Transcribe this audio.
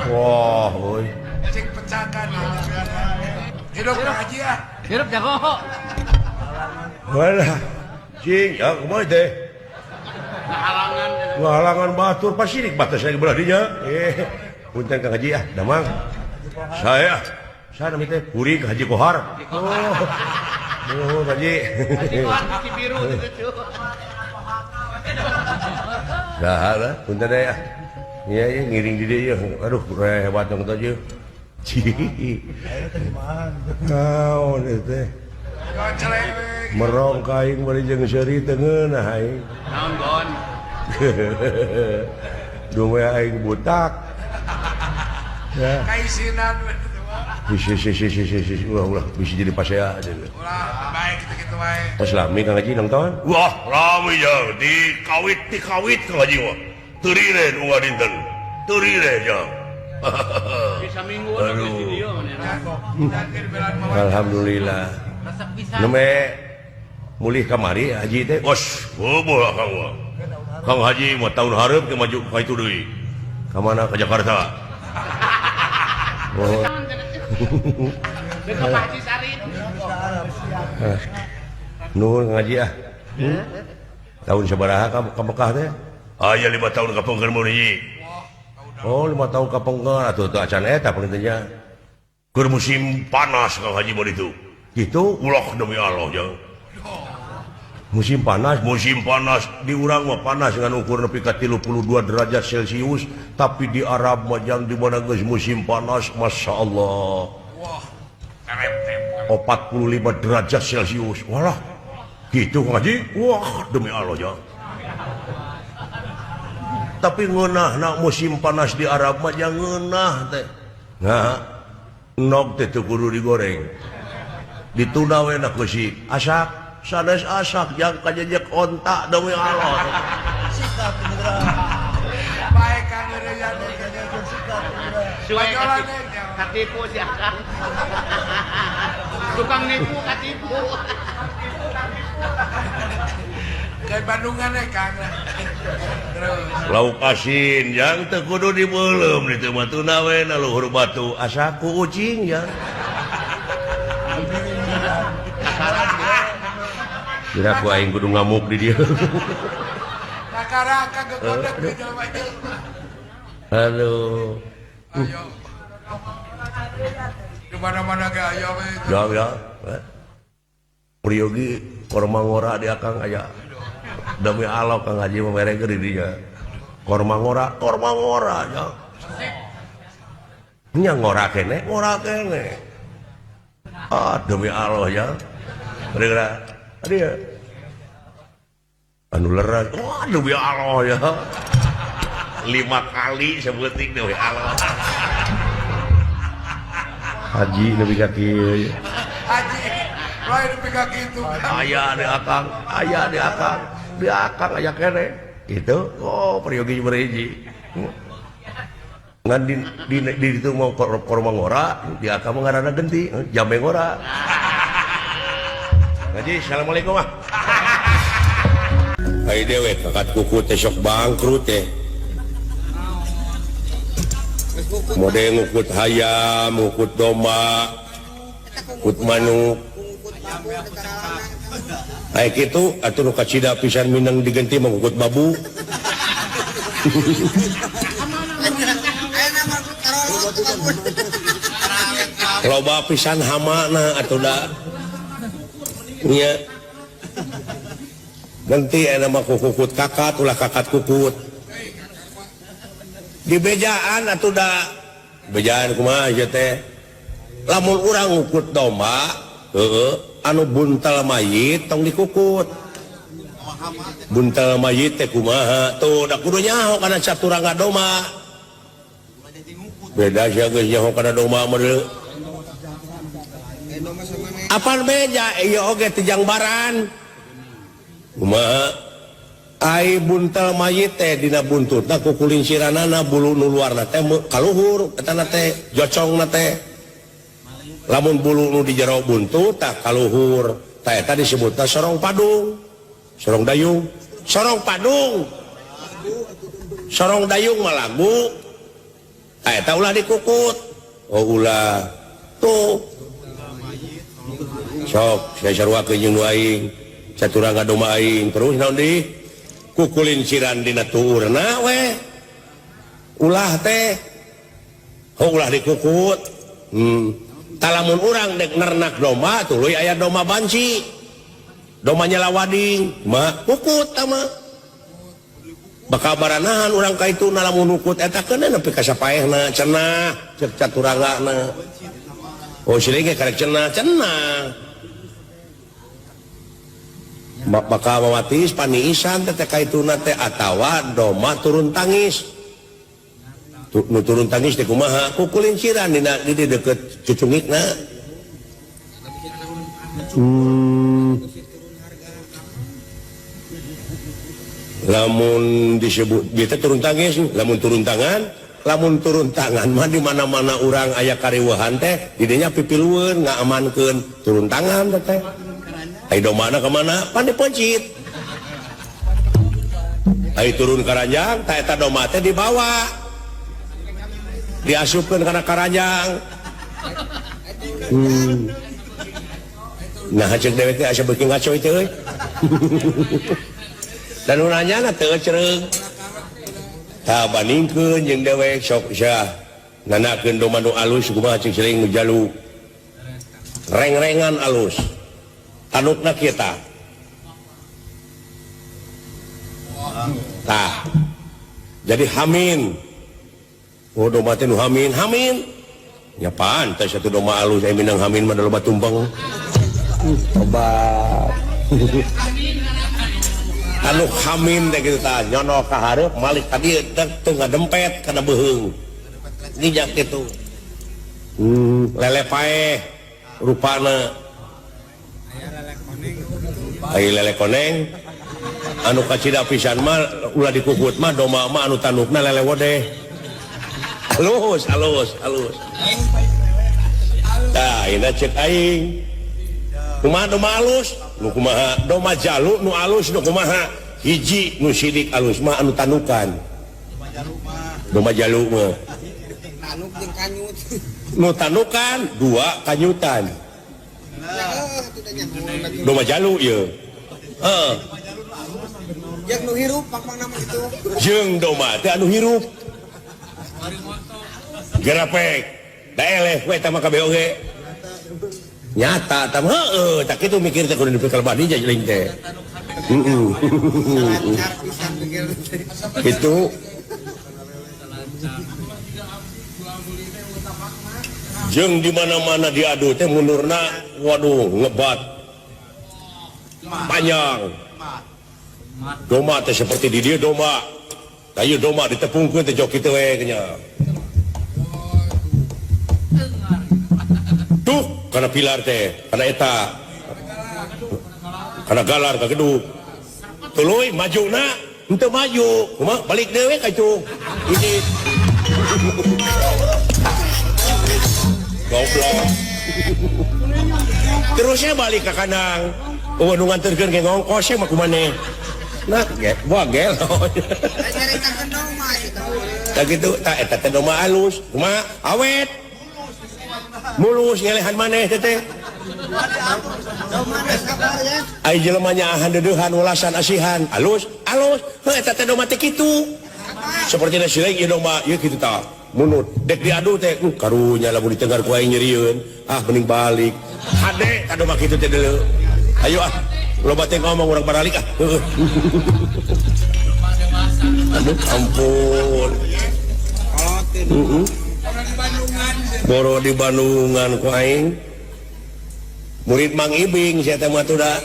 Wah, boy. Cek pecahkan. Hidup Haji ya. Hirup jago. Walah. Cing, ya kumaha teh? Halangan. Ngahalangan batur pasirik batas lagi belah dinya. Punten Kang Haji damang. Saya nami teh Puri Haji Kohar. Oh, Haji. Haji biru itu. Dah, punten deh ya. Iya, ngiring di dia. Aduh, hebat dong tadi. Naon teh? Merong kaing bari jeung seuri teu ngeunah aing. Naon gon? Duwe aing butak. Ya. Kaisinan. Ulah bisa jadi pasea. Ulah baik gitu wae. Pas lami Kang Haji nonton. Wah, rame ya di kawit Kang Haji wah. Teurile nu dinten. Teurile ya. Bisa minggu di studio Alhamdulillah. Neme mulih kamari Haji teh. Bos, boboh Kang wah. Kang Haji mah tahun hareup ke maju ka itu deui. Ka mana? Ka Jakarta. Oh. Dekat Pak Haji Sarip. Nuhun Kang Haji ah. Tahun sabaraha ka Mekah teh? Aya 5 tahun ka pengkeun mun hiji. Oh, 5 tahun ka pengkeun atuh teu acan eta pentingnya. Keur musim panas Kang Haji mah itu. Gitu Ulah demi Allah ya. musim panas Musim panas di urang mah panas dengan ukur nepi ka 32 derajat Celcius, tapi di Arab mah jang di mana geus musim panas Masya Allah. Wah. Terem-terem. 45 derajat Celcius. Walah. Gitu Kang Haji. Wah, demi Allah ya. Tapi ngeunah nak musim panas di Arab mah jang ngeunah teh. Nah, nog teh teu kudu digoreng. Ditunda we na kusi asak. Sanes asak yang kajejek ontak demi Allah. Sikap beneran. Baik Kang Irian. Suai katipu si Akang. Tukang nipu katipu. Kayak Bandungan Kang. Terus. Lauk asin yang teu kudu dibeulem ditu mah tuna we na luhur batu asak ku ucing ya. Kira ku aing kudu ngamuk di dieu. Nakara kagak kodek di Jawa itu. Aduh. Ayo. Di mana-mana ge aya we. Ya. Priyogi korma ngora di akang aya. Demi Allah Kang Haji memereng ke didinya. Korma ngora ya. Nya ngora kene. Ah, demi Allah ya. Dia anu leran. Wah, demi Allah ya. 5 kali sebuting demi Allah. Haji nepi ka kieu. Haji. Lain pika gitu. Aya di akang. Di akang aya kene. Itu priyogi berhiji. Ngan di itu mau korma ngora, di akang mah ngaranna genti, jambe ngora. Haji, assalamualaikum ah. Hai dewe kakat kuku teh sok bangkrut teh. Mode ngukut hayam, ngukut domba, ngukut manuk. Ai kitu atuh nu kacida pisan minang diganti mangukut babu. Loba pisan hamana atuh da. Nya. Ganti aya mah kukut kakat ulah kakat kukut. Di bejaan atuh da. Bejaan kumaha ieu teh? Lamun urang ngukut domba, anu buntal mayit tong dikukut. Buntal mayit teh kumaha? Tuh da kudu nyaho kana caturangga domba. Beda sia geus nyaho kana domba mah. Apaan beja? Iya oge tijang baran. Kumaha? Ai buntal mayit teh dina buntutna ku kulinciranana bulu nu luarna teh kaluhur etana teh jocongna teh. Lamun bulu nu di jero buntut tah kaluhur. Tah eta disebutna sorong padung. Sorong dayung. Sorong padung. Sorong dayung mah lagu. eta ulah dikukut. Oh ulah tuh sok saya sarwakeun jeung nu aing caturangga doma aing terus naon di kukulin ciran dina tuurna we ulah teh ulah dikukut talamun urang dek nernak domba tuluy aya domba banci domba nyala wading mah kukut mah bakal baranahan urang ka itu lamun ukut eta keuna nepi ka sapaehna cenah cek caturanggana oh siling ge karek cenah bakal mawatis paniisan teh ka ituna teh atawa domba turun tangis nu turun tangis teh kumaha kukulin ciran dina di deukeut cucungikna lamun disebut dia turun tangis lamun turun tangan mah di mana-mana urang aya kariweuhan teh di dinya pipilueun ngaamankeun turun tangan teh ai domana ka mana pan dipencit ai turun karanjang tah eta domba teh dibawa diasupkeun kana karanjang nah cek dewek teh asa beuki ngaco teh euy dan urangnya teu cereung tah bandingkeun jeung dewek sok sia nanakeun domba nu alus kumaha cing sering nu jaluk reng-rengan alus tanukna kita tah jadi hamin oh domba teh nu hamin nya pantes satu domba alus aya minang hamin mah loba tumpeng obat anu hamin teh kitu tah nyono ka hareup malik ka dieu teu ngadempet kana beuheung nijak kitu lele paeh rupana ai lele koneng anu kacida pisan mah ulah dikukut mah domba mah anu tanukna lele wodeh halus tah ina cek aing kumaha domba alus nu kumaha domba jaluk nu alus nu kumaha hiji nu sidik alus mah anu tanukan domba jaluk mah tanuk jeung kanyut nu tanukan dua kanyutan domba jaluk ye jeung nu hirup pangmangna mah kitu jeung domba teh anu hirup gerapek da eleh we tah mah kabeh oge nyata tam heueuh tak kitu mikir teh kudu dipikir bani jeung teh itu jeung di mana-mana diadu teh mundurna waduh ngebat panjang domba teh seperti di dieu domba kayu domba ditepungkeun teh jok kitu we nya tuh karena pilar teh karena eta karena galar ka gedung tuluy majuna henteu maju kumaha balik dewe ka itu ini goblok terusnya balik ke kandang nu nganterkeun ke ngongkos mah kumaneh nah gua gel tak gitu tak eta teh domba alus kumaha awet mulus ngelehan maneh teh ai jelema nyaahan deudeuhan ulasan asihan alus heuh eta teh domba teh kitu seperti na sileung ieu domba ieu kitu tah munut dek diadu teh karunya lamun ditenggar ku aing nyerieun mending balik hade ka domba kitu teh deuleu ayo loba teh ngomong urang balik aduh ampun boro di Bandungan ku aing murid Mang Ibing saya teh mah tuh da